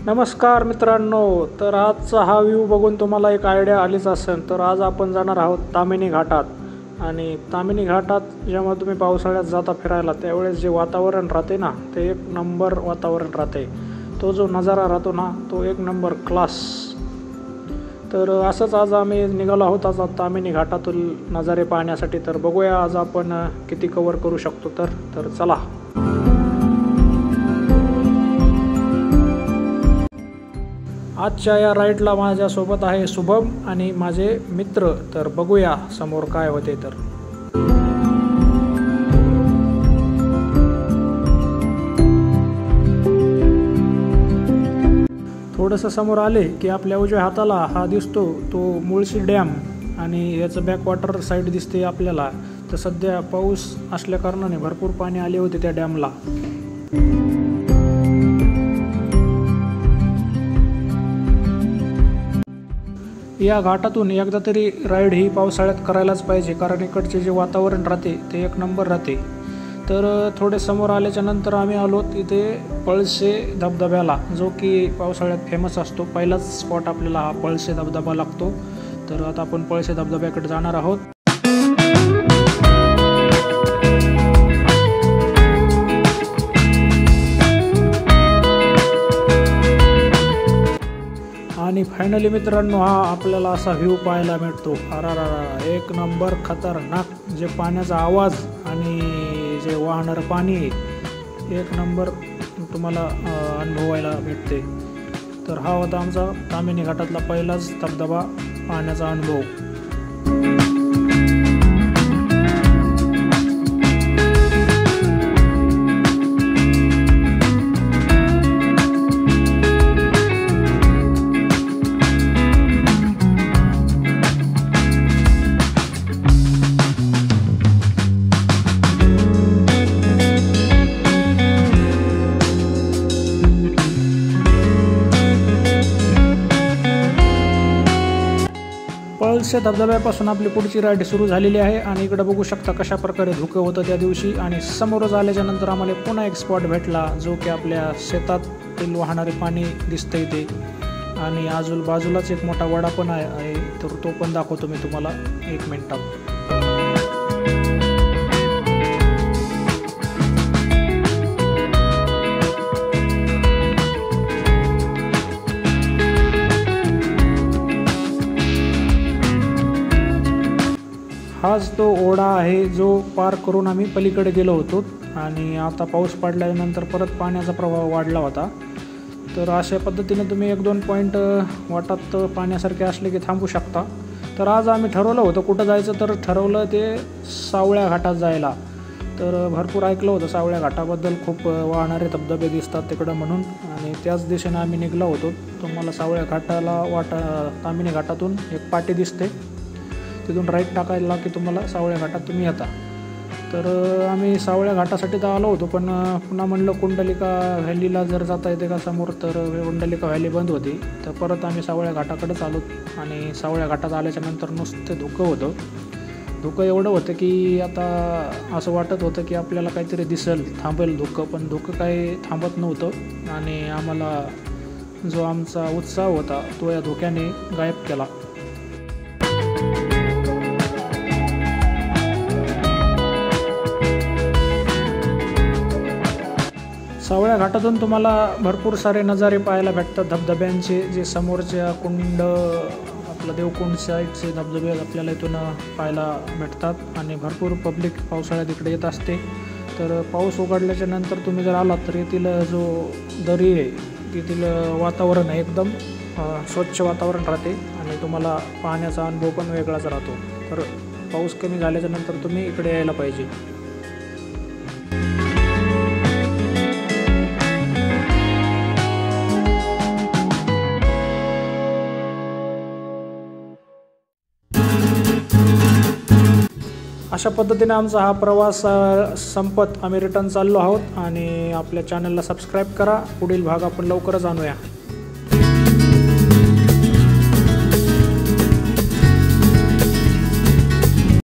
नमस्कार मित्रांनो, तर आजचा हा व्ह्यू बघून तुम्हाला एक आयडिया आलीच असेल। तर आज आपण जाणार आहोत ताम्हिणी घाटात। आणि ताम्हिणी घाटात जेव्हा तुम्ही पावसाळ्यात जाता फिरायला त्यावेळेस जे वातावरण राहते ना, ते एक नंबर वातावरण राहते। तो जो नजारा राहतो ना, तो एक नंबर क्लास। तर असंच आज आम्ही निघालो आहोत आज ताम्हिणी घाटातील नजारे पाहण्यासाठी। तर बघूया आज आपण किती कव्हर करू शकतो। तर चला। आजच्या या राईडला माझ्यासोबत आहे शुभम आणि माझे मित्र। तर बघूया समोर काय होते। तर थोडंसं समोर आले की आपल्या उजव्या हाताला हा दिसतो तो मुळशी डॅम आणि याचं बॅकवॉटर साईड दिसते आपल्याला। तर सध्या पाऊस असल्या कारणाने भरपूर पाणी आले होते त्या डॅमला। या घाटातून एकदा तरी राईड ही पावसाळ्यात करायलाच पाहिजे, कारण इकडचे जे वातावरण राहते ते एक नंबर राहते। तर थोडे समोर आल्याच्या नंतर आम्ही आलो तिथे पळसे धबधब्याला, जो की पावसाळ्यात फेमस असतो। पहिलाच स्पॉट आपल्याला हा पळसे धबधबा लागतो। तर आता आपण पळसे धबधब्याकडे जाणार आहोत। आणि फायनली मित्रांनो, हा आपल्याला असा व्ह्यू पाहायला मिळतो। अरारारा, एक नंबर खतरनाक। जे पाण्याचा आवाज आणि जे वाहणारं पाणी एक नंबर तुम्हाला अनुभवायला भेटते। तर हा होता आमचा ताम्हिणी घाटातला पहिलाच धबधबा पाहण्याचा अनुभव। पळसे धबधब्यापासून आपली पुढची राईड सुरू झालेली आहे। आणि इकडे बघू शकता कशा प्रकारे धुकं होतं त्या दिवशी। आणि समोरच आल्याच्या नंतर आम्हाला पुन्हा एक स्पॉट भेटला, जो की आपल्या शेतातील वाहणारे पाणी दिसतंय ते। आणि बाजूलाच एक मोठा वडा पण आहे, तर तो पण दाखवतो मी तुम्हाला 1 मिनिटात। हाच तो ओढा आहे जो पार करून आम्ही पलीकडे गेलो होतो। आणि आता पाऊस पडल्यानंतर परत पाण्याचा प्रवाह वाढला होता। तर अशा पद्धतीने तुम्ही 1-2 पॉईंट वाटात पाण्यासारखे असले की थांबू शकता। तर आज आम्ही ठरवलं होतं कुठं जायचं, तर ठरवलं ते सावळ्या घाटात जायला। तर भरपूर ऐकलं होतं सावळ्या घाटाबद्दल, खूप वाहणारे धबधबे दिसतात तिकडं म्हणून। आणि त्याच दिशेने आम्ही निघलो होतो। तुम्हाला सावळ्या घाटाला ताम्हिणी घाटातून एक पाटी दिसते, तिथून राईट टाकायला की तुम्हाला सावळ्या घाटात तुम्ही येता। तर आम्ही सावळ्या घाटासाठी तर आलो होतो, पण पुन्हा म्हणलं कुंडलिका व्हॅलीला जर जाता येते का समोर, तर कुंडलिका व्हॅली बंद होती। तर परत आम्ही सावळ्या घाटाकडेच आलो। आणि सावळ्या घाटात आल्याच्या नंतर नुसते धुकं होतं। धुकं एवढं होतं की आता असं वाटत होतं की आपल्याला काहीतरी दिसेल, थांबेल धुकं, पण धुकं काही थांबत नव्हतं। आणि आम्हाला जो आमचा उत्साह होता तो या धुक्याने गायब केला। सावळ्या घाटातून तुम्हाला भरपूर सारे नजारे पाहायला भेटतात धबधब्यांचे। जे समोरच्या कुंड आपलं देवकुंड साईडचे धबधबे आपल्याला इथून पाहायला भेटतात। आणि भरपूर पब्लिक पावसाळ्यात इकडे येत असते। तर पाऊस उघडल्याच्या नंतर तुम्ही जर आलात तर येथील जो दरी आहे येथील वातावरण आहे एकदम स्वच्छ वातावरण राहते। आणि तुम्हाला पाहण्याचा अनुभव पण वेगळाच राहतो। तर पाऊस कमी झाल्याच्या नंतर तुम्ही इकडे यायला पाहिजे। अशा पद्धतीने आमचा हा प्रवास संपत आम्ही रिटर्न चाललो आहोत। आणि आपल्या चॅनलला सबस्क्राईब करा, पुढील भाग आपण लवकरच आणूया।